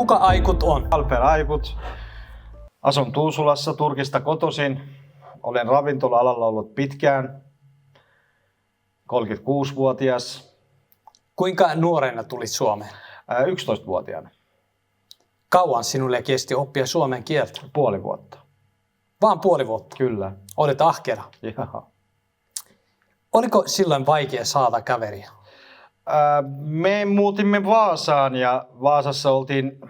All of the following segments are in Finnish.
Kuka Aykut on? Alper Aykut. Asun Tuusulassa, Turkista kotoisin. Olen ravintola-alalla ollut pitkään. 36-vuotias. Kuinka nuorena tulit Suomeen? 11-vuotiaana. Kauan sinulle kesti oppia suomen kieltä? Puoli vuotta. Vaan puoli vuotta? Kyllä. Olet ahkera. Jaha. Oliko silloin vaikea saada kaveria? Me muutimme Vaasaan ja Vaasassa oltiin,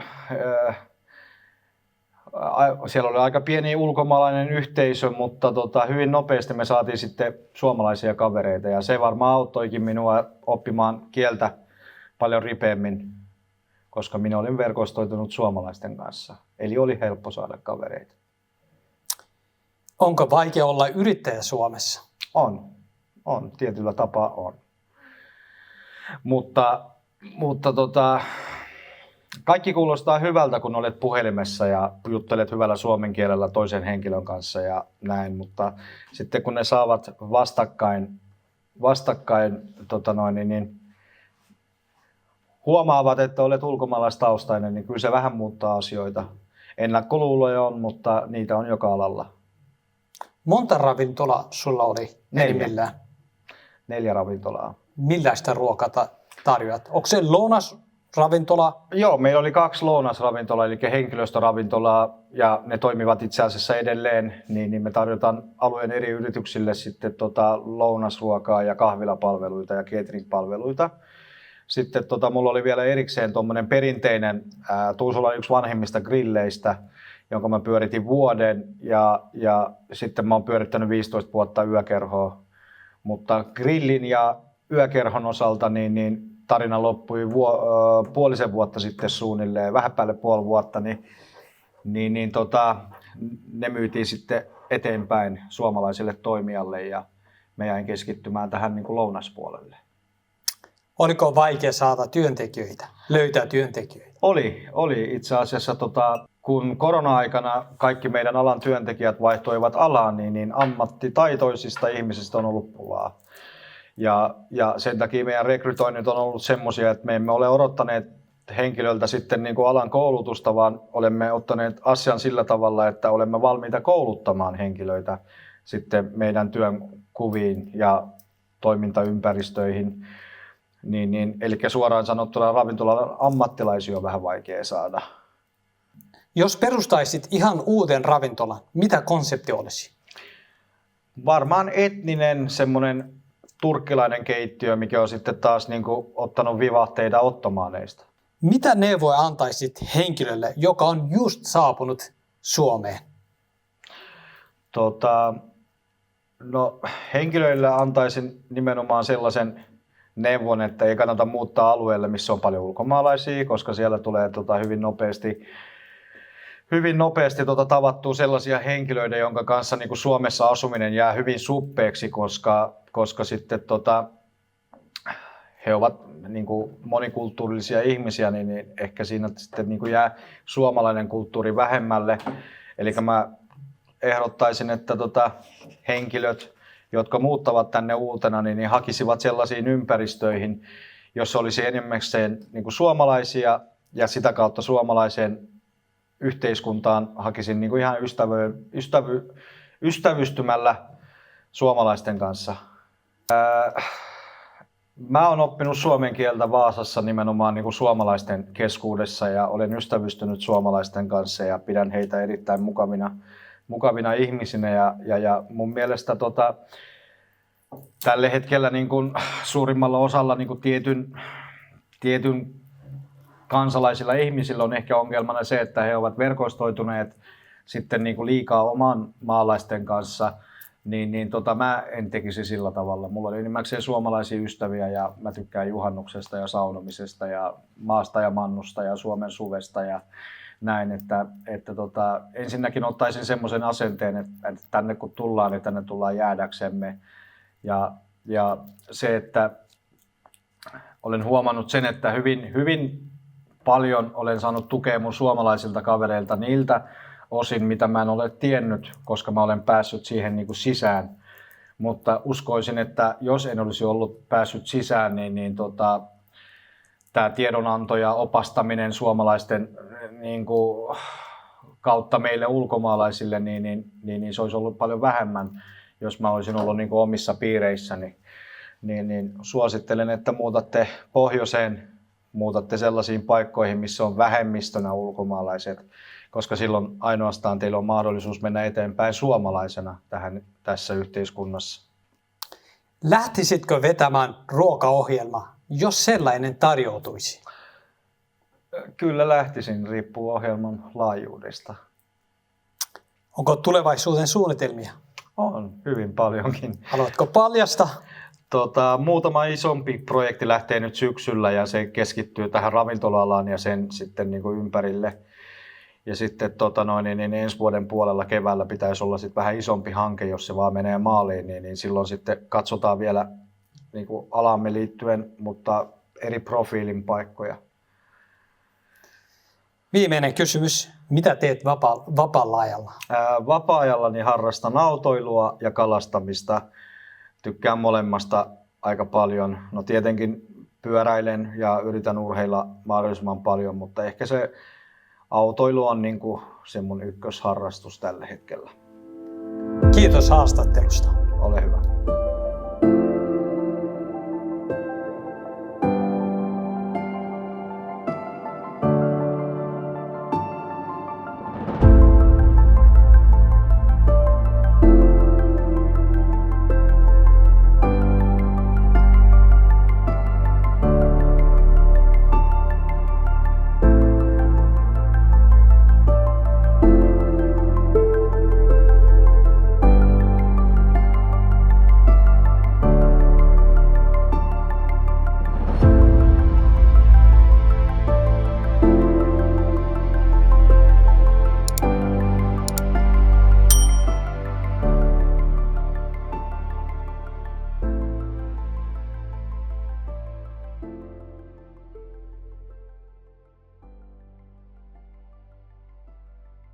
siellä oli aika pieni ulkomaalainen yhteisö, mutta hyvin nopeasti me saatiin sitten suomalaisia kavereita ja se varmaan auttoikin minua oppimaan kieltä paljon ripeämmin, koska minä olin verkostoitunut suomalaisten kanssa. Eli oli helppo saada kavereita. Onko vaikea olla yrittäjä Suomessa? On, tietyllä tapaa on. Mutta kaikki kuulostaa hyvältä, kun olet puhelimessa ja juttelet hyvällä suomen kielellä toisen henkilön kanssa ja näin, mutta sitten kun ne saavat vastakkain huomaavat, että olet ulkomaalaistaustainen, niin kyllä se vähän muuttaa asioita. Ennakkoluuloja on, mutta niitä on joka alalla. Monta ravintolaa sulla oli? 4 ravintolaa. Millaista ruokaa tarjoat? Onko se lounasravintola? Joo, meillä oli 2 lounasravintolaa, eli henkilöstöravintolaa, ja ne toimivat itse asiassa edelleen, niin me tarjotaan alueen eri yrityksille sitten lounasruokaa ja kahvilapalveluita ja catering-palveluita. Sitten mulla oli vielä erikseen tuommoinen perinteinen, Tuusula on yksi vanhimmista grilleistä, jonka mä pyöritin vuoden, ja sitten mä oon pyörittänyt 15 vuotta yökerhoa. Mutta grillin ja yökerhon osalta niin tarina loppui puolisen vuotta sitten suunnilleen, vähän päälle puoli vuotta, ne myytiin sitten eteenpäin suomalaiselle toimijalle ja me jäin keskittymään tähän niin kuin lounaspuolelle. Oliko vaikea saada työntekijöitä, löytää työntekijöitä? Oli itse asiassa, kun korona-aikana kaikki meidän alan työntekijät vaihtoivat alaan, niin ammattitaitoisista ihmisistä on ollut pulaa. Ja sen takia meidän rekrytoinnit on ollut semmoisia, että me emme ole odottaneet henkilöltä sitten niin kuin alan koulutusta, vaan olemme ottaneet asian sillä tavalla, että olemme valmiita kouluttamaan henkilöitä sitten meidän työnkuviin ja toimintaympäristöihin. Eli suoraan sanottuna ravintolan ammattilaisia on vähän vaikea saada. Jos perustaisit ihan uuden ravintolan, mitä konsepti olisi? Varmaan etninen semmoinen turkkilainen keittiö, mikä on sitten taas niin kuin ottanut vivahteita ottomaaneista. Mitä neuvoja antaisit henkilölle, joka on just saapunut Suomeen? Henkilöille antaisin nimenomaan sellaisen neuvon, että ei kannata muuttaa alueelle, missä on paljon ulkomaalaisia, koska siellä tulee hyvin nopeasti tavattua sellaisia henkilöitä, jonka kanssa niin kuin Suomessa asuminen jää hyvin suppeeksi, koska sitten he ovat niin kuin monikulttuurisia ihmisiä, niin ehkä siinä sitten niin kuin jää suomalainen kulttuuri vähemmälle. Eli mä ehdottaisin, että henkilöt, jotka muuttavat tänne uutena, niin hakisivat sellaisiin ympäristöihin, jossa olisi enimmäkseen niin kuin suomalaisia ja sitä kautta suomalaiseen yhteiskuntaan hakisin niin kuin ihan ystävystymällä suomalaisten kanssa. Mä oon oppinut suomen kieltä Vaasassa nimenomaan niin kuin suomalaisten keskuudessa ja olen ystävystynyt suomalaisten kanssa ja pidän heitä erittäin mukavina ihmisinä ja mun mielestä tällä hetkellä niin kuin suurimmalla osalla niin kuin tietyn kansalaisilla ihmisillä on ehkä ongelmana se, että he ovat verkostoituneet sitten niin kuin liikaa oman maalaisten kanssa, mä en tekisi sillä tavalla. Mulla oli enimmäkseen suomalaisia ystäviä ja mä tykkään juhannuksesta ja saunomisesta ja maasta ja mannusta ja Suomen suvesta ja näin, että ensinnäkin ottaisin semmoisen asenteen, että tänne kun tullaan, niin tänne tullaan jäädäksemme ja se, että olen huomannut sen, että hyvin paljon olen saanut tukea mun suomalaisilta kavereilta niiltä osin, mitä mä en ole tiennyt, koska mä olen päässyt siihen niin kuin sisään. Mutta uskoisin, että jos en olisi ollut päässyt sisään, niin tämä tiedonanto ja opastaminen suomalaisten niin kuin, kautta meille ulkomaalaisille, niin se olisi ollut paljon vähemmän, jos mä olisin ollut niin kuin omissa piireissäni. Niin suosittelen, että muutatte pohjoiseen, muutatte sellaisiin paikkoihin, missä on vähemmistönä ulkomaalaiset, koska silloin ainoastaan teillä on mahdollisuus mennä eteenpäin suomalaisena tässä yhteiskunnassa. Lähtisitkö vetämään ruokaohjelma, jos sellainen tarjoutuisi? Kyllä lähtisin, riippuu ohjelman laajuudesta. Onko tulevaisuuden suunnitelmia? On, hyvin paljonkin. Haluatko paljasta? Muutama isompi projekti lähtee nyt syksyllä ja se keskittyy tähän ravintola-alaan ja sen sitten niin kuin ympärille. Ja sitten ensi vuoden puolella keväällä pitäisi olla sitten vähän isompi hanke, jos se vaan menee maaliin, niin silloin sitten katsotaan vielä niin kuin alamme liittyen, mutta eri profiilin paikkoja. Viimeinen kysymys. Mitä teet vapaalla ajalla? Vapaa-ajallani harrastan autoilua ja kalastamista. Tykkään molemmasta aika paljon. No tietenkin pyöräilen ja yritän urheilla mahdollisimman paljon, mutta ehkä se autoilu on niin kuin se mun ykkösharrastus tällä hetkellä. Kiitos haastattelusta. Ole hyvä.